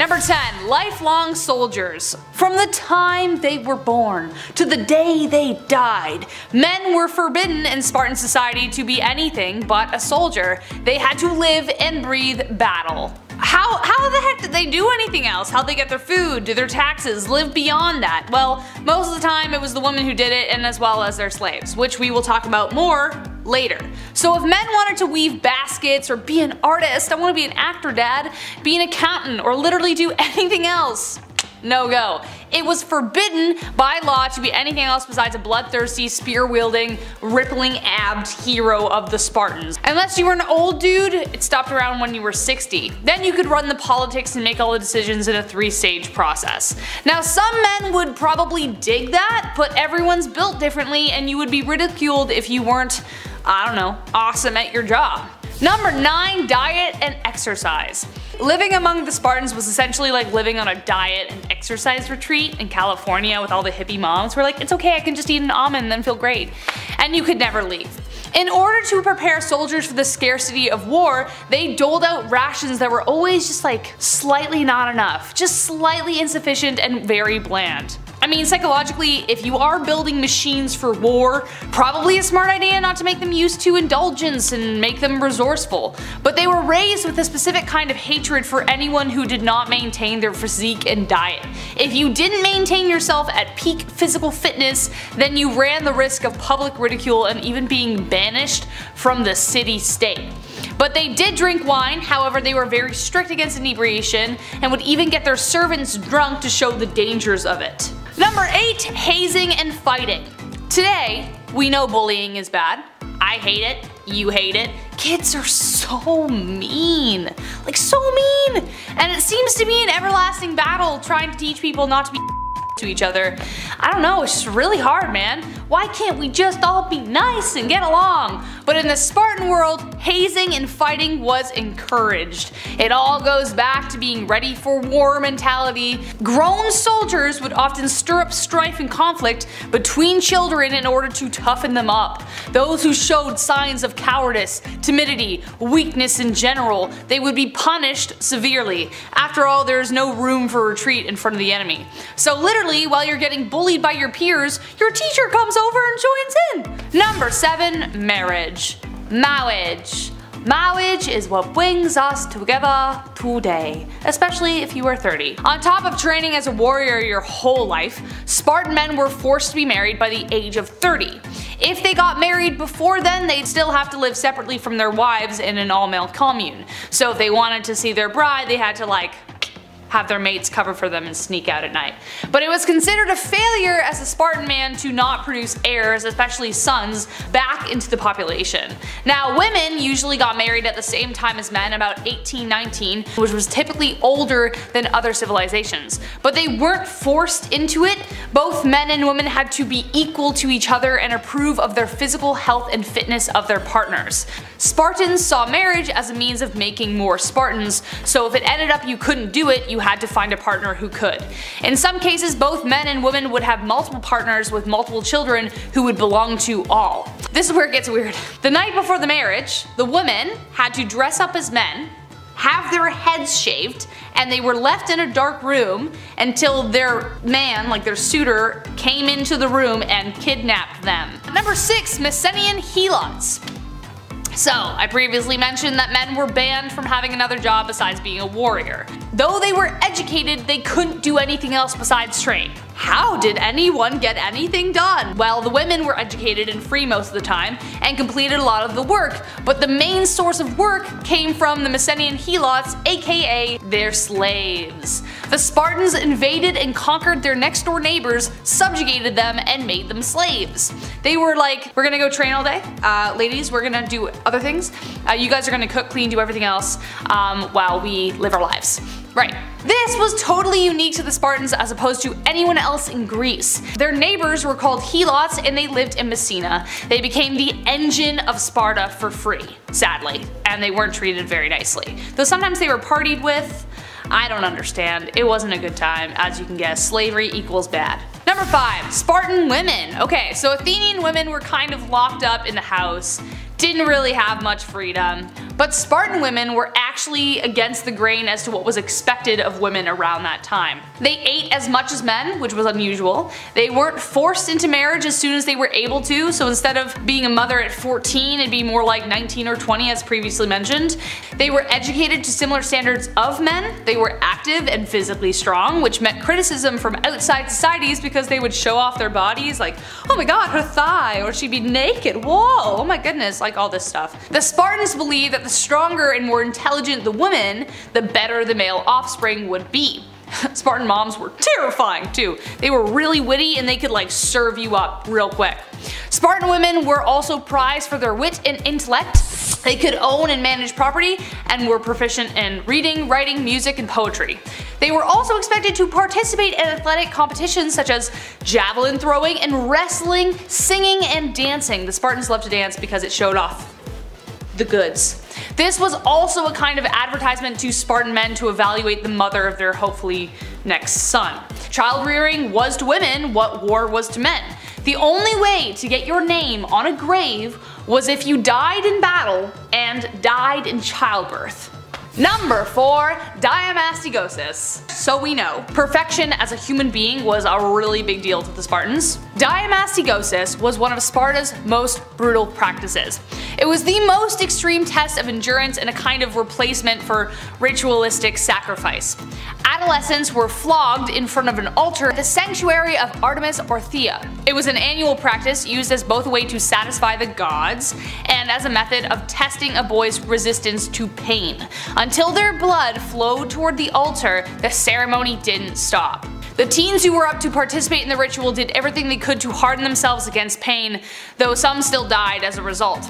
Number 10. Lifelong soldiers. From the time they were born to the day they died, men were forbidden in Spartan society to be anything but a soldier. They had to live and breathe battle. How the heck did they do anything else? How'd they get their food, do their taxes, live beyond that? Well, most of the time it was the women who did it, and as well as their slaves, which we will talk about more later. So if men wanted to weave baskets or be an artist, I want to be an actor, dad, be an accountant, or literally do anything else, no go. It was forbidden by law to be anything else besides a bloodthirsty, spear-wielding, rippling-abbed hero of the Spartans. Unless you were an old dude, it stopped around when you were 60. Then you could run the politics and make all the decisions in a 3-stage process. Now some men would probably dig that, but everyone's built differently and you would be ridiculed if you weren't, I don't know, awesome at your job. Number 9. Diet and exercise. Living among the Spartans was essentially like living on a diet and exercise retreat in California with all the hippie moms who were like, it's okay, I can just eat an almond and then feel great. And you could never leave. In order to prepare soldiers for the scarcity of war, they doled out rations that were always just like slightly not enough, just slightly insufficient and very bland. I mean, psychologically, if you are building machines for war, probably a smart idea not to make them used to indulgence and make them resourceful. But they were raised with a specific kind of hatred for anyone who did not maintain their physique and diet. If you didn't maintain yourself at peak physical fitness, then you ran the risk of public ridicule and even being banished from the city-state. But they did drink wine, however they were very strict against inebriation and would even get their servants drunk to show the dangers of it. Number 8. Hazing and fighting. Today, we know bullying is bad. I hate it. You hate it. Kids are so mean. Like so mean. And it seems to be an everlasting battle trying to teach people not to be to each other. I don't know, it's just really hard, man. Why can't we just all be nice and get along? But in the Spartan world, hazing and fighting was encouraged. It all goes back to being ready for war mentality. Grown soldiers would often stir up strife and conflict between children in order to toughen them up. Those who showed signs of cowardice, timidity, weakness in general, they would be punished severely. After all, there is no room for retreat in front of the enemy. So literally, while you're getting bullied by your peers, your teacher comes over and joins in. Number 7. Marriage. Marriage. Marriage is what brings us together today, especially if you are 30. On top of training as a warrior your whole life, Spartan men were forced to be married by the age of 30. If they got married before then, they'd still have to live separately from their wives in an all-male commune. So if they wanted to see their bride, they had to like have their mates cover for them and sneak out at night. But it was considered a failure as a Spartan man to not produce heirs, especially sons, back into the population. Now women usually got married at the same time as men, about 18-19, which was typically older than other civilizations. But they weren't forced into it. Both men and women had to be equal to each other and approve of their physical health and fitness of their partners. Spartans saw marriage as a means of making more Spartans, so if it ended up you couldn't do it, you had to find a partner who could. In some cases, both men and women would have multiple partners with multiple children who would belong to all. This is where it gets weird. The night before the marriage, the women had to dress up as men, have their heads shaved, and they were left in a dark room until their man, like their suitor, came into the room and kidnapped them. Number 6. Messenian helots. So, I previously mentioned that men were banned from having another job besides being a warrior. Though they were educated, they couldn't do anything else besides train. How did anyone get anything done? Well, the women were educated and free most of the time and completed a lot of the work, but the main source of work came from the Messenian helots, aka their slaves. The Spartans invaded and conquered their next door neighbors, subjugated them, and made them slaves. They were like, we're gonna go train all day, ladies, we're gonna do other things, you guys are gonna cook, clean, do everything else while we live our lives. Right. This was totally unique to the Spartans as opposed to anyone else in Greece. Their neighbors were called helots and they lived in Messina. They became the engine of Sparta for free, sadly, and they weren't treated very nicely. Though sometimes they were partied with, I don't understand. It wasn't a good time. As you can guess, slavery equals bad. Number 5. Spartan women. Okay, so Athenian women were kind of locked up in the house, didn't really have much freedom. But Spartan women were actually against the grain as to what was expected of women around that time. They ate as much as men, which was unusual. They weren't forced into marriage as soon as they were able to, so instead of being a mother at 14, it'd be more like 19 or 20 as previously mentioned. They were educated to similar standards of men. They were active and physically strong, which met criticism from outside societies because they would show off their bodies like, oh my god, her thigh, or she'd be naked, whoa, oh my goodness, like all this stuff. The Spartans believed that the stronger and more intelligent the woman, the better the male offspring would be. Spartan moms were terrifying too. They were really witty and they could like serve you up real quick. Spartan women were also prized for their wit and intellect. They could own and manage property and were proficient in reading, writing, music, and poetry. They were also expected to participate in athletic competitions such as javelin throwing and wrestling, singing, and dancing. The Spartans loved to dance because it showed off the goods. This was also a kind of advertisement to Spartan men to evaluate the mother of their hopefully next son. Child rearing was to women what war was to men. The only way to get your name on a grave was if you died in battle and died in childbirth. Number 4. Diamastigosis. So we know, perfection as a human being was a really big deal to the Spartans. Diamastigosis was one of Sparta's most brutal practices. It was the most extreme test of endurance and a kind of replacement for ritualistic sacrifice. Adolescents were flogged in front of an altar at the sanctuary of Artemis or Thea. It was an annual practice used as both a way to satisfy the gods and as a method of testing a boy's resistance to pain. Until their blood flowed toward the altar, the ceremony didn't stop. The teens who were up to participate in the ritual did everything they could to harden themselves against pain, though some still died as a result.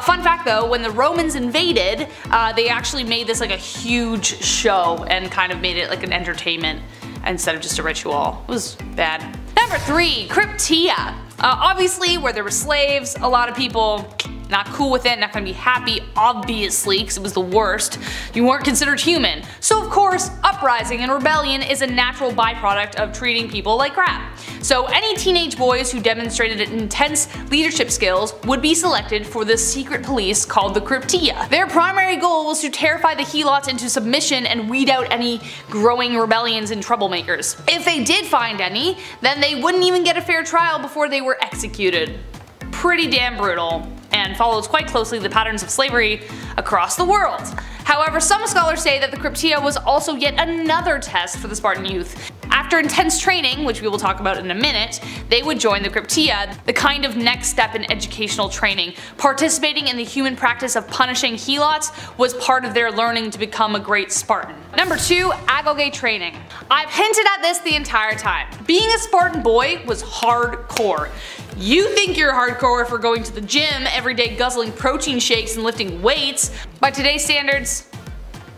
Fun fact though, when the Romans invaded, they actually made this like a huge show and kind of made it like an entertainment instead of just a ritual. It was bad. Number 3. Krypteia. Obviously, where there were slaves, a lot of people not cool with it, not gonna be happy, obviously, because it was the worst. You weren't considered human. So of course, uprising and rebellion is a natural byproduct of treating people like crap. So any teenage boys who demonstrated intense leadership skills would be selected for the secret police called the Krypteia. Their primary goal was to terrify the helots into submission and weed out any growing rebellions and troublemakers. If they did find any, then they wouldn't even get a fair trial before they were executed. Pretty damn brutal, and follows quite closely the patterns of slavery across the world. However, some scholars say that the Krypteia was also yet another test for the Spartan youth. After intense training, which we will talk about in a minute, they would join the Krypteia, the kind of next step in educational training. Participating in the human practice of punishing helots was part of their learning to become a great Spartan. Number 2. Agoge training. I've hinted at this the entire time. Being a Spartan boy was hardcore. You think you're hardcore for going to the gym every day guzzling protein shakes and lifting weights. By today's standards,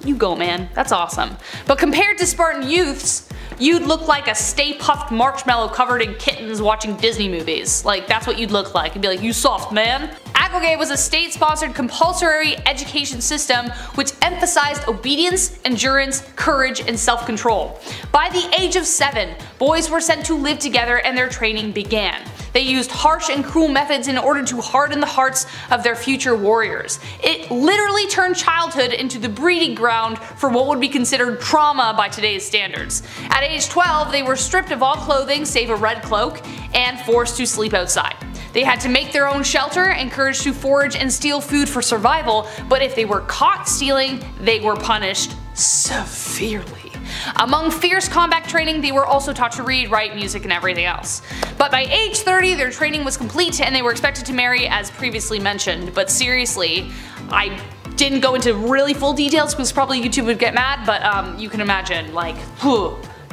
you go man, that's awesome. But compared to Spartan youths, you'd look like a Stay Puft marshmallow covered in kittens watching Disney movies. Like, that's what you'd look like. You'd be like, you soft man. Agoge was a state-sponsored compulsory education system which emphasized obedience, endurance, courage, and self-control. By the age of 7, boys were sent to live together and their training began. They used harsh and cruel methods in order to harden the hearts of their future warriors. It literally turned childhood into the breeding ground for what would be considered trauma by today's standards. At age 12, they were stripped of all clothing save a red cloak and forced to sleep outside. They had to make their own shelter, encouraged to forage and steal food for survival, but if they were caught stealing, they were punished severely. Among fierce combat training, they were also taught to read, write, music, and everything else. But by age 30, their training was complete and they were expected to marry as previously mentioned. But seriously, I didn't go into really full details because probably YouTube would get mad, but you can imagine, like,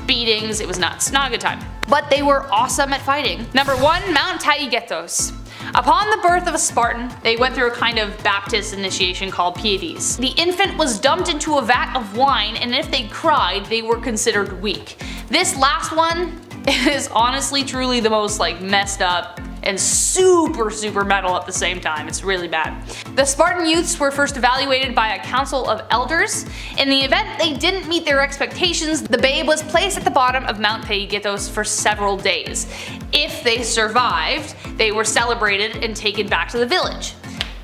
beatings, it was nuts. Not a good time. But they were awesome at fighting. Number 1. Mount Taygetos. Upon the birth of a Spartan, they went through a kind of Baptist initiation called Pieties. The infant was dumped into a vat of wine, and if they cried, they were considered weak. This last one is honestly truly the most like messed up and super metal at the same time. It's really bad. The Spartan youths were first evaluated by a council of elders. In the event they didn't meet their expectations, the babe was placed at the bottom of Mount Taygetos for several days. If they survived, they were celebrated and taken back to the village.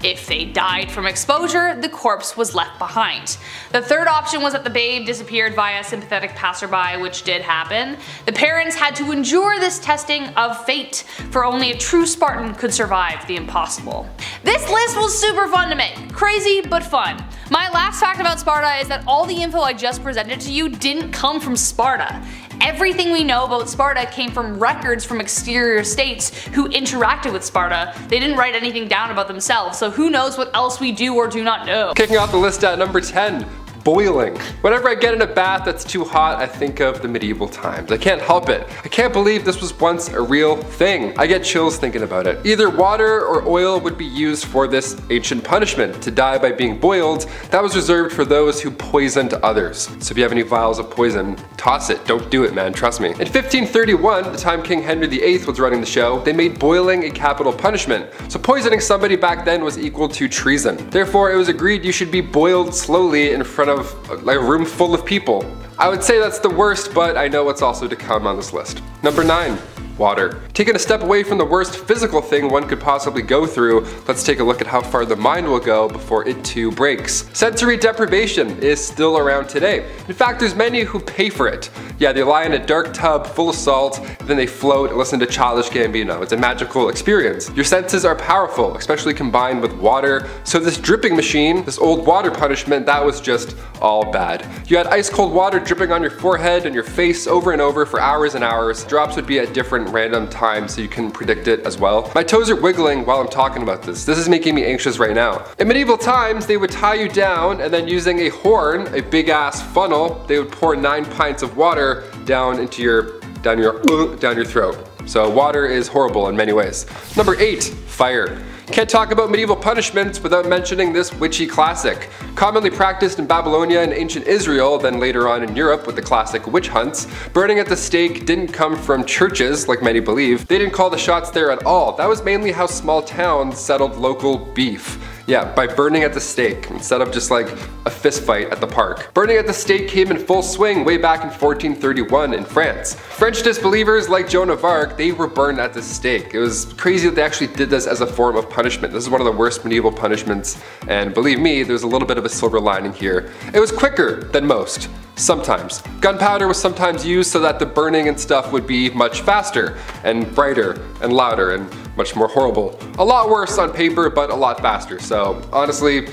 If they died from exposure, the corpse was left behind. The third option was that the babe disappeared via sympathetic passerby, which did happen. The parents had to endure this testing of fate, for only a true Spartan could survive the impossible. This list was super fun to make. Crazy, but fun. My last fact about Sparta is that all the info I just presented to you didn't come from Sparta. Everything we know about Sparta came from records from exterior states who interacted with Sparta. They didn't write anything down about themselves, so who knows what else we do or do not know. Kicking off the list at number 10. Boiling. Whenever I get in a bath that's too hot, I think of the medieval times. I can't help it. I can't believe this was once a real thing. I get chills thinking about it. Either water or oil would be used for this ancient punishment. To die by being boiled, that was reserved for those who poisoned others. So if you have any vials of poison, toss it. Don't do it, man, trust me. In 1531, the time King Henry VIII was running the show, they made boiling a capital punishment. So poisoning somebody back then was equal to treason. Therefore, it was agreed you should be boiled slowly in front of like a room full of people. I would say that's the worst, but I know what's also to come on this list. Number 9. Water. Taking a step away from the worst physical thing one could possibly go through, let's take a look at how far the mind will go before it too breaks. Sensory deprivation is still around today. In fact, there's many who pay for it. Yeah, they lie in a dark tub full of salt, then they float and listen to Childish Gambino. It's a magical experience. Your senses are powerful, especially combined with water, so this dripping machine, this old water punishment, that was just all bad. You had ice cold water dripping on your forehead and your face over and over for hours and hours. Drops would be at different random times so you can predict it as well. My toes are wiggling while I'm talking about this. This is making me anxious right now. In medieval times, they would tie you down and then using a horn, a big ass funnel, they would pour 9 pints of water down your throat. So water is horrible in many ways. Number 8, fire. Can't talk about medieval punishments without mentioning this witchy classic. Commonly practiced in Babylonia and ancient Israel, then later on in Europe with the classic witch hunts, burning at the stake didn't come from churches, like many believe. They didn't call the shots there at all. That was mainly how small towns settled local beef. Yeah, by burning at the stake, instead of just like a fist fight at the park. Burning at the stake came in full swing way back in 1431 in France. French disbelievers like Joan of Arc, they were burned at the stake. It was crazy that they actually did this as a form of punishment. This is one of the worst medieval punishments, and believe me, there's a little bit of a silver lining here. It was quicker than most. Sometimes. Gunpowder was sometimes used so that the burning and stuff would be much faster and brighter and louder and much more horrible. A lot worse on paper, but a lot faster. So honestly,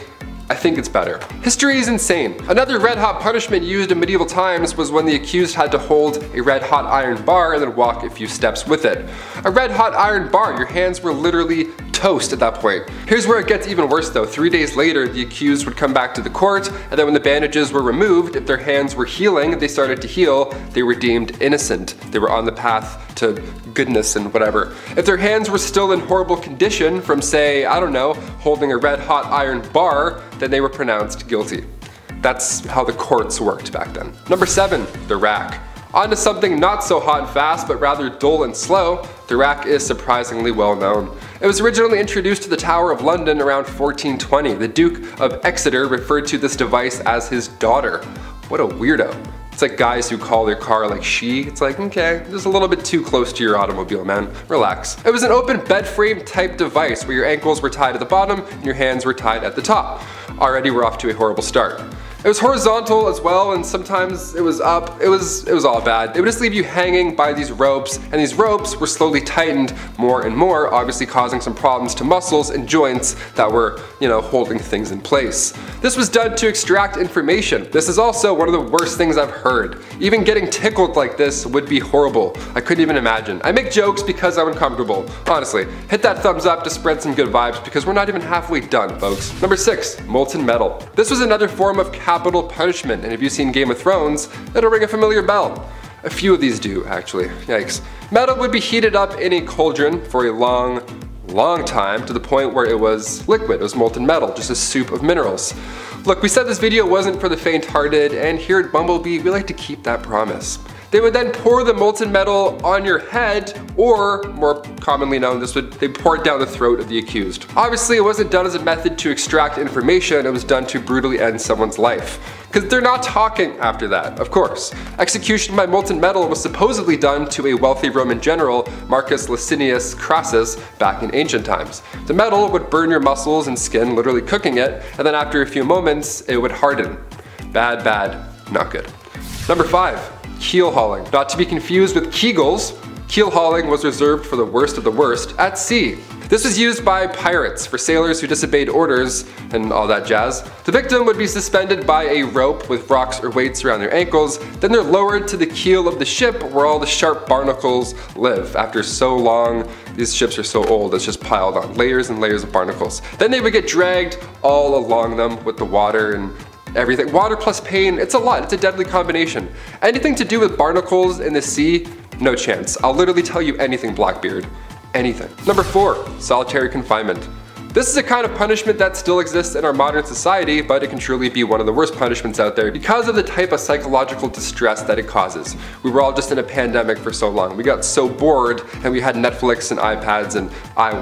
I think it's better. History is insane. Another red hot punishment used in medieval times was when the accused had to hold a red hot iron bar and then walk a few steps with it. A red hot iron bar, your hands were literally toast at that point. Here's where it gets even worse though. 3 days later, the accused would come back to the court, and then when the bandages were removed, if their hands were healing, they started to heal, they were deemed innocent. They were on the path to goodness and whatever. If their hands were still in horrible condition from, say, I don't know, holding a red hot iron bar, then they were pronounced guilty. That's how the courts worked back then. Number 7, the rack. On to something not so hot and fast, but rather dull and slow. The rack is surprisingly well known. It was originally introduced to the Tower of London around 1420. The Duke of Exeter referred to this device as his daughter. What a weirdo. It's like guys who call their car like she. It's like, okay, just a little bit too close to your automobile, man. Relax. It was an open bed frame type device where your ankles were tied at the bottom and your hands were tied at the top. Already we're off to a horrible start. It was horizontal as well, and sometimes it was up. It was all bad. It would just leave you hanging by these ropes, and these ropes were slowly tightened more and more, obviously causing some problems to muscles and joints that were, holding things in place. This was done to extract information. This is also one of the worst things I've heard. Even getting tickled like this would be horrible. I couldn't even imagine. I make jokes because I'm uncomfortable. Honestly, hit that thumbs up to spread some good vibes because we're not even halfway done, folks. Number 6, molten metal. This was another form of capital punishment, and if you've seen Game of Thrones, it'll ring a familiar bell. A few of these do, actually. Yikes. Metal would be heated up in a cauldron for a long time to the point where it was liquid. It was molten metal, just a soup of minerals. Look, we said this video wasn't for the faint-hearted, and here at Bumblebee, we like to keep that promise. They would then pour the molten metal on your head, or more commonly known, they pour it down the throat of the accused. Obviously, it wasn't done as a method to extract information, it was done to brutally end someone's life. Because they're not talking after that, of course. Execution by molten metal was supposedly done to a wealthy Roman general, Marcus Licinius Crassus, back in ancient times. The metal would burn your muscles and skin, literally cooking it, and then after a few moments, it would harden. Bad, bad, not good. Number 5. Keel hauling. Not to be confused with Kegels, keel hauling was reserved for the worst of the worst at sea. This was used by pirates for sailors who disobeyed orders and all that jazz. The victim would be suspended by a rope with rocks or weights around their ankles, then they're lowered to the keel of the ship where all the sharp barnacles live. After so long, these ships are so old, it's just piled on, layers and layers of barnacles. Then they would get dragged all along them with the water and everything. Water plus pain, it's a lot, it's a deadly combination. Anything to do with barnacles in the sea, no chance. I'll literally tell you anything, Blackbeard. Anything. Number 4, solitary confinement. This is a kind of punishment that still exists in our modern society, but it can truly be one of the worst punishments out there because of the type of psychological distress that it causes. We were all just in a pandemic for so long. We got so bored and we had Netflix and iPads and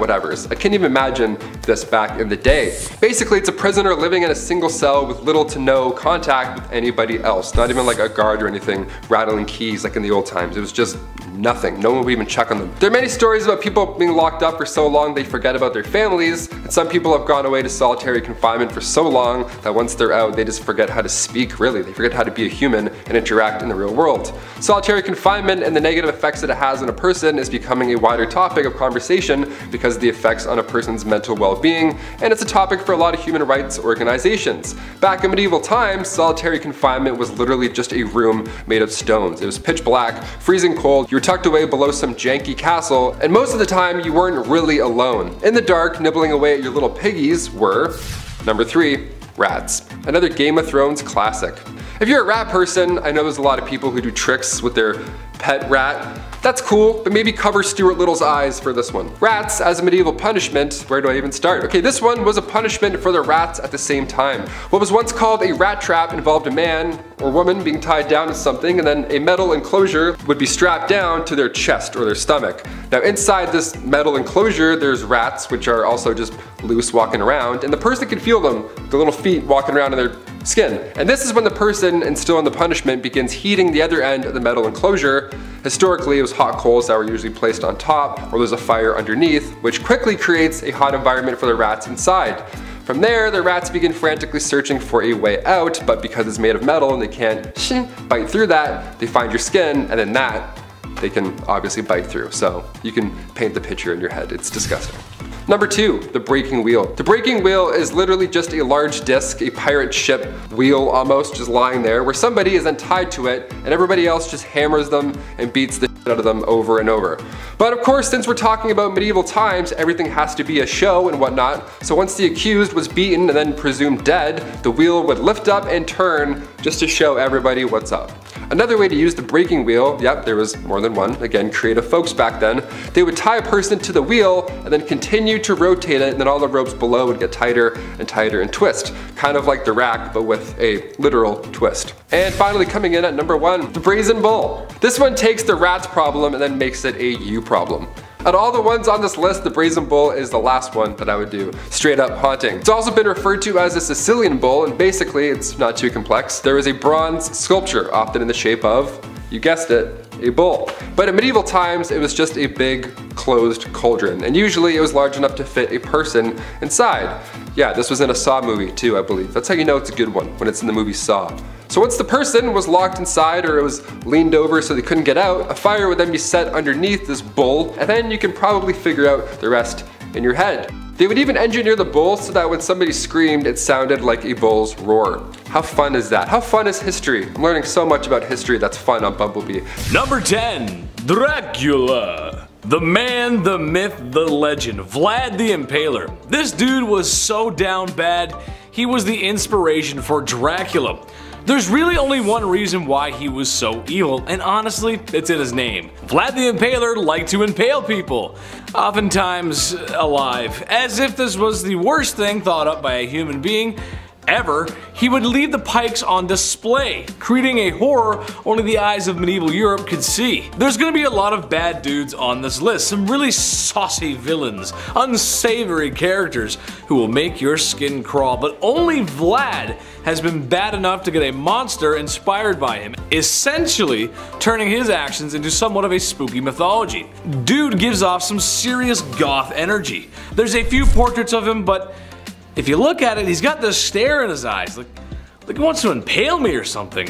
whatevers. I can't even imagine this back in the day. Basically, it's a prisoner living in a single cell with little to no contact with anybody else. Not even like a guard or anything rattling keys like in the old times. It was just nothing. No one would even check on them. There are many stories about people being locked up for so long they forget about their families, and some people have gone away to solitary confinement for so long that once they're out, they just forget how to speak, really. They forget how to be a human and interact in the real world. Solitary confinement and the negative effects that it has on a person is becoming a wider topic of conversation because of the effects on a person's mental well-being, and it's a topic for a lot of human rights organizations. Back in medieval times, solitary confinement was literally just a room made of stones. It was pitch black, freezing cold, you were tucked away below some janky castle, and most of the time you weren't really alone. In the dark, nibbling away at your little piggies were, number 3, rats. Another Game of Thrones classic. If you're a rat person, I know there's a lot of people who do tricks with their pet rat. That's cool, but maybe cover Stuart Little's eyes for this one. Rats as a medieval punishment, where do I even start? Okay, this one was a punishment for the rats at the same time. What was once called a rat trap involved a man or woman being tied down to something, and then a metal enclosure would be strapped down to their chest or their stomach. Now inside this metal enclosure, there's rats, which are also just loose walking around, and the person can feel them, the little feet walking around in their skin. And this is when the person, and still in the punishment, begins heating the other end of the metal enclosure. Historically, it was hot coals that were usually placed on top, or there's a fire underneath, which quickly creates a hot environment for the rats inside. From there, the rats begin frantically searching for a way out, but because it's made of metal and they can't bite through that, they find your skin, and then that they can obviously bite through. So you can paint the picture in your head. It's disgusting. Number 2, the breaking wheel. The breaking wheel is literally just a large disc, a pirate ship wheel almost, just lying there, where somebody is then tied to it and everybody else just hammers them and beats the shit out of them over and over. But of course, since we're talking about medieval times, everything has to be a show and whatnot, so once the accused was beaten and then presumed dead, the wheel would lift up and turn just to show everybody what's up. Another way to use the breaking wheel, yep, there was more than one, again, creative folks back then, they would tie a person to the wheel and then continue to rotate it, and then all the ropes below would get tighter and tighter and twist. Kind of like the rack, but with a literal twist. And finally coming in at number 1, the brazen bull. This one takes the rat's problem and then makes it a you problem. Out of all the ones on this list, the brazen bull is the last one that I would do. Straight up haunting. It's also been referred to as a Sicilian bull, and basically it's not too complex. There is a bronze sculpture, often in the shape of, you guessed it, a bull. But in medieval times, it was just a big closed cauldron, and usually it was large enough to fit a person inside. Yeah, this was in a Saw movie too, I believe. That's how you know it's a good one, when it's in the movie Saw. So once the person was locked inside or it was leaned over so they couldn't get out, a fire would then be set underneath this bull, and then you can probably figure out the rest in your head. They would even engineer the bull so that when somebody screamed, it sounded like a bull's roar. How fun is that? How fun is history? I'm learning so much about history that's fun on Bumblebee. Number 10, Dracula. The man, the myth, the legend, Vlad the Impaler. This dude was so down bad, he was the inspiration for Dracula. There's really only one reason why he was so evil, and honestly, it's in his name. Vlad the Impaler liked to impale people, oftentimes alive, as if this was the worst thing thought up by a human being. ever, he would leave the pikes on display, creating a horror only the eyes of medieval Europe could see. There's gonna be a lot of bad dudes on this list, some really saucy villains, unsavory characters who will make your skin crawl, but only Vlad has been bad enough to get a monster inspired by him, essentially turning his actions into somewhat of a spooky mythology. Dude gives off some serious goth energy. There's a few portraits of him, but if you look at it, he's got this stare in his eyes, like he wants to impale me or something.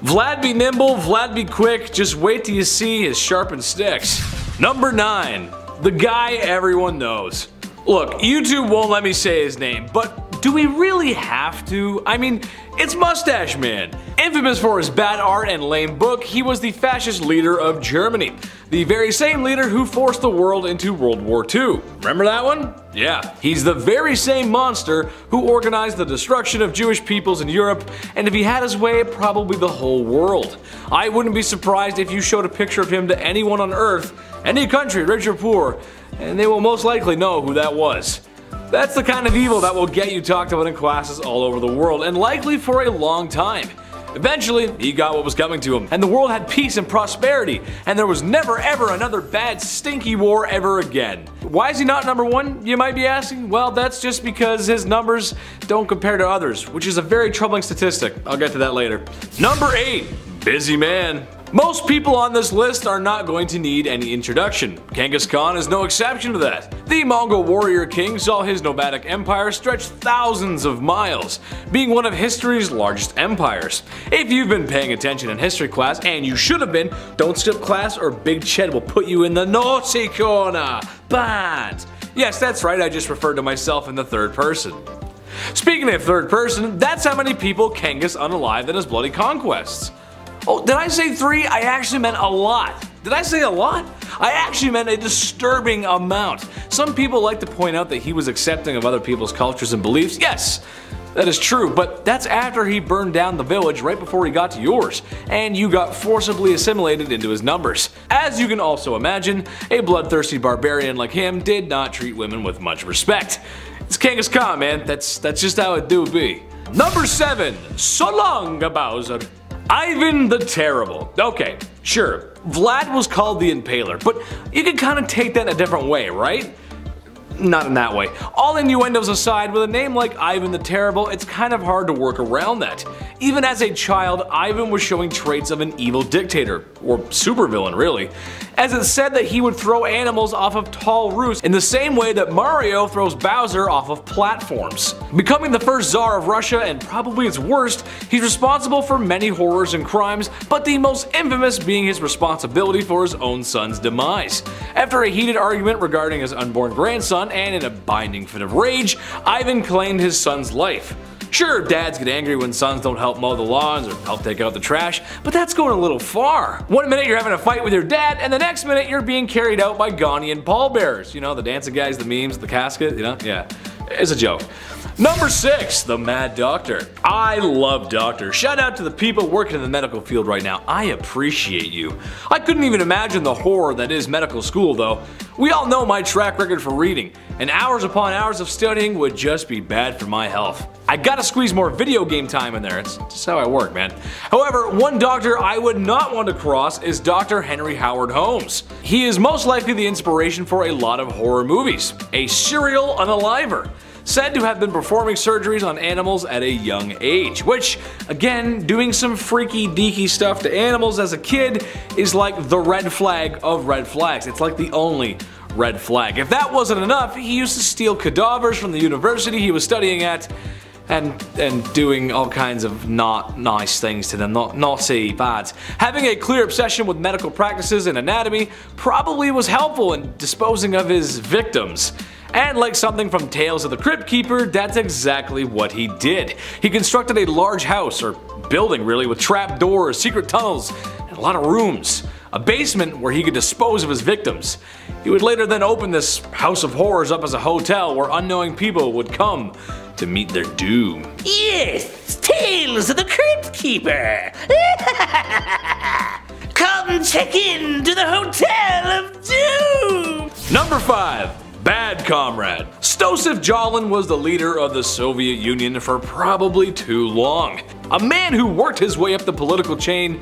Vlad be nimble, Vlad be quick, just wait till you see his sharpened sticks. Number 9, the guy everyone knows. Look, YouTube won't let me say his name, but do we really have to? I mean, it's Mustache Man. Infamous for his bad art and lame book, he was the fascist leader of Germany. The very same leader who forced the world into World War II. Remember that one? Yeah, he's the very same monster who organized the destruction of Jewish peoples in Europe, and if he had his way, probably the whole world. I wouldn't be surprised if you showed a picture of him to anyone on Earth, any country, rich or poor, and they will most likely know who that was. That's the kind of evil that will get you talked about in classes all over the world, and likely for a long time. Eventually, he got what was coming to him, and the world had peace and prosperity, and there was never ever another bad stinky war ever again. Why is he not number 1, you might be asking? Well, that's just because his numbers don't compare to others, which is a very troubling statistic. I'll get to that later. Number 8, Busy Man. Most people on this list are not going to need any introduction. Genghis Khan is no exception to that. The Mongol warrior king saw his nomadic empire stretch thousands of miles, being one of history's largest empires. If you've been paying attention in history class, and you should have been, don't skip class or Big Ched will put you in the naughty corner. Bad. Yes, that's right, I just referred to myself in the third person. Speaking of third person, that's how many people Genghis unalived in his bloody conquests. Oh, did I say 3? I actually meant a lot. Did I say a lot? I actually meant a disturbing amount. Some people like to point out that he was accepting of other people's cultures and beliefs. Yes, that is true, but that's after he burned down the village right before he got to yours, and you got forcibly assimilated into his numbers. As you can also imagine, a bloodthirsty barbarian like him did not treat women with much respect. It's Genghis Khan, man. That's just how it do be. Number 7, so long, Bowser. Ivan the Terrible. Okay, sure, Vlad was called the Impaler, but you can kind of take that in a different way, right? Not in that way. All innuendos aside, with a name like Ivan the Terrible, it's kind of hard to work around that. Even as a child, Ivan was showing traits of an evil dictator, or supervillain really, as it's said that he would throw animals off of tall roofs in the same way that Mario throws Bowser off of platforms. Becoming the first Tsar of Russia, and probably its worst, he's responsible for many horrors and crimes, but the most infamous being his responsibility for his own son's demise. After a heated argument regarding his unborn grandson, and in a binding fit of rage, Ivan claimed his son's life. Sure, dads get angry when sons don't help mow the lawns or help take out the trash, but that's going a little far. One minute you're having a fight with your dad, and the next minute you're being carried out by Ghanaian pallbearers. You know, the dancing guys, the memes, the casket, you know? Yeah, it's a joke. Number 6, the Mad Doctor. I love doctors. Shout out to the people working in the medical field right now. I appreciate you. I couldn't even imagine the horror that is medical school though. We all know my track record for reading, and hours upon hours of studying would just be bad for my health. I gotta squeeze more video game time in there, it's just how I work, man. However, one doctor I would not want to cross is Dr. Henry Howard Holmes. He is most likely the inspiration for a lot of horror movies. A serial unaliver. Said to have been performing surgeries on animals at a young age, which, again, doing some freaky deaky stuff to animals as a kid is like the red flag of red flags. It's like the only red flag. If that wasn't enough, he used to steal cadavers from the university he was studying at and doing all kinds of not nice things to them, naughty, bad. Having a clear obsession with medical practices and anatomy probably was helpful in disposing of his victims. And like something from Tales of the Crypt Keeper, that's exactly what he did. He constructed a large house, or building really, with trap doors, secret tunnels, and a lot of rooms. A basement where he could dispose of his victims. He would later then open this house of horrors up as a hotel where unknowing people would come to meet their doom. Yes, Tales of the Crypt Keeper. Come check in to the Hotel of Doom. Number 5. Bad Comrade. Stosif Jalin was the leader of the Soviet Union for probably too long. A man who worked his way up the political chain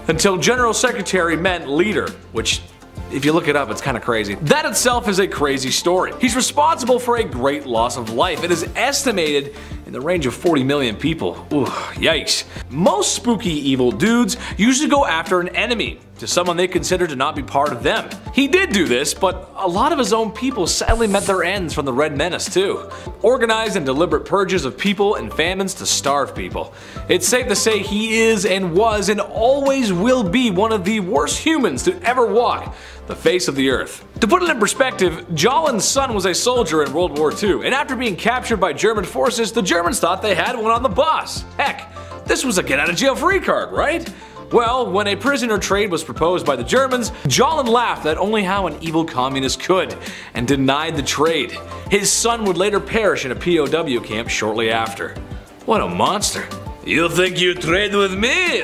until General Secretary meant leader, which, if you look it up, it's kind of crazy. That itself is a crazy story. He's responsible for a great loss of life. It is estimated in the range of 40 million people. Ooh, yikes. Most spooky evil dudes usually go after an enemy, to someone they consider to not be part of them. He did do this, but a lot of his own people sadly met their ends from the Red Menace too. Organized and deliberate purges of people and famines to starve people. It's safe to say he is and was and always will be one of the worst humans to ever walk the face of the earth. To put it in perspective, Jalin's son was a soldier in World War II, and after being captured by German forces, the Germans thought they had one on the boss. Heck, this was a get out of jail free card, right? Well, when a prisoner trade was proposed by the Germans, Jalin laughed at only how an evil communist could, and denied the trade. His son would later perish in a POW camp shortly after. What a monster. You think you trade with me?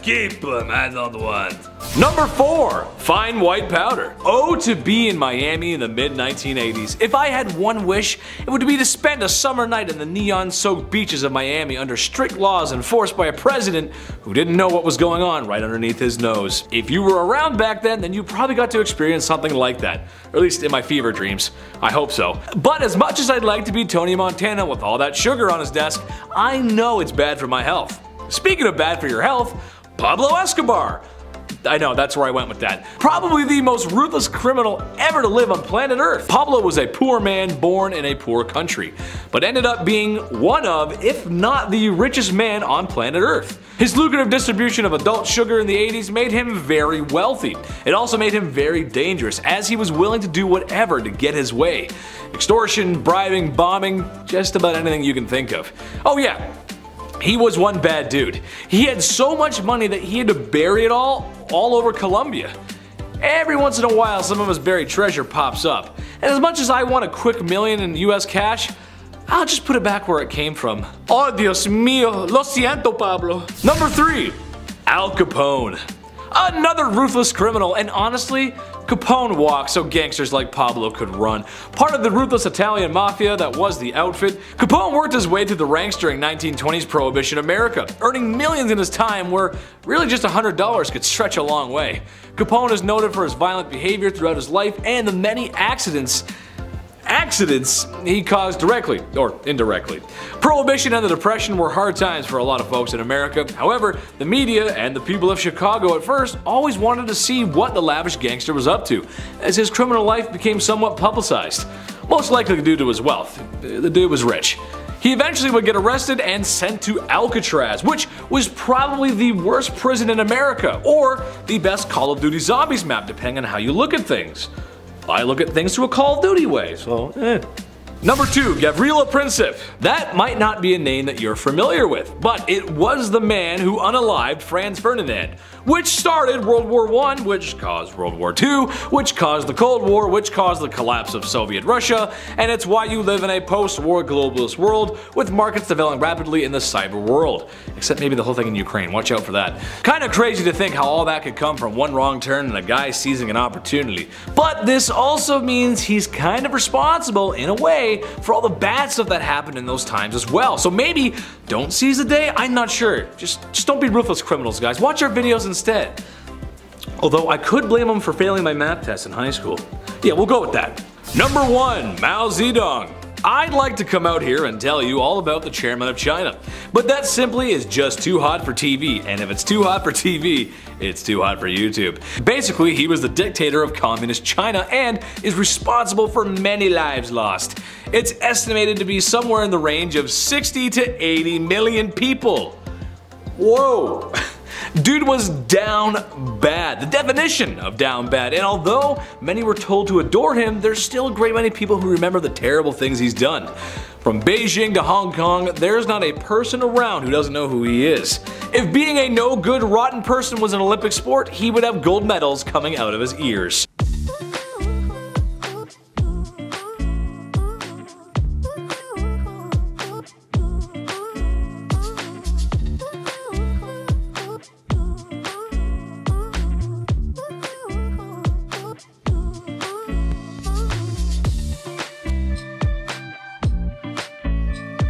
Keep them, I don't want. Number 4. Fine white powder. Oh, to be in Miami in the mid-1980s. If I had one wish, it would be to spend a summer night in the neon-soaked beaches of Miami under strict laws enforced by a president who didn't know what was going on right underneath his nose. If you were around back then you probably got to experience something like that. Or at least in my fever dreams. I hope so. But as much as I'd like to be Tony Montana with all that sugar on his desk, I know it's bad for my health. Speaking of bad for your health, Pablo Escobar. I know, that's where I went with that. Probably the most ruthless criminal ever to live on planet Earth. Pablo was a poor man born in a poor country, but ended up being one of, if not the richest man on planet Earth. His lucrative distribution of adult sugar in the 80s made him very wealthy. It also made him very dangerous, as he was willing to do whatever to get his way. Extortion, bribing, bombing, just about anything you can think of. Oh yeah, he was one bad dude. He had so much money that he had to bury it all over Colombia. Every once in a while some of his buried treasure pops up, and as much as I want a quick million in US cash, I'll just put it back where it came from. Oh Dios mío, lo siento Pablo. Number 3. Al Capone. Another ruthless criminal, and honestly, Capone walked so gangsters like Pablo could run. Part of the ruthless Italian mafia that was the outfit, Capone worked his way through the ranks during 1920s Prohibition America, earning millions in his time where really just $100 could stretch a long way. Capone is noted for his violent behavior throughout his life and the many accidents he caused directly or indirectly. Prohibition and the Depression were hard times for a lot of folks in America. However, the media and the people of Chicago at first always wanted to see what the lavish gangster was up to, as his criminal life became somewhat publicized. Most likely due to his wealth. The dude was rich. He eventually would get arrested and sent to Alcatraz, which was probably the worst prison in America, or the best Call of Duty Zombies map, depending on how you look at things. I look at things through a Call of Duty way, so Number 2, Gavrilo Princip. That might not be a name that you're familiar with, but it was the man who unalived Franz Ferdinand, which started World War I, which caused World War II, which caused the Cold War, which caused the collapse of Soviet Russia, and it's why you live in a post-war globalist world with markets developing rapidly in the cyber world. Except maybe the whole thing in Ukraine, watch out for that. Kinda crazy to think how all that could come from one wrong turn and a guy seizing an opportunity. But this also means he's kind of responsible, in a way, for all the bad stuff that happened in those times as well. So maybe don't seize the day, I'm not sure. Just don't be ruthless criminals, guys. Watch our videos instead. Although I could blame them for failing my math test in high school. Yeah, we'll go with that. Number 1, Mao Zedong. I'd like to come out here and tell you all about the chairman of China, but that simply is just too hot for TV, and if it's too hot for TV, it's too hot for YouTube. Basically, he was the dictator of communist China and is responsible for many lives lost. It's estimated to be somewhere in the range of 60 to 80 million people. Whoa! Dude was down bad, the definition of down bad, and although many were told to adore him, there's still a great many people who remember the terrible things he's done. From Beijing to Hong Kong, there's not a person around who doesn't know who he is. If being a no-good, rotten person was an Olympic sport, he would have gold medals coming out of his ears.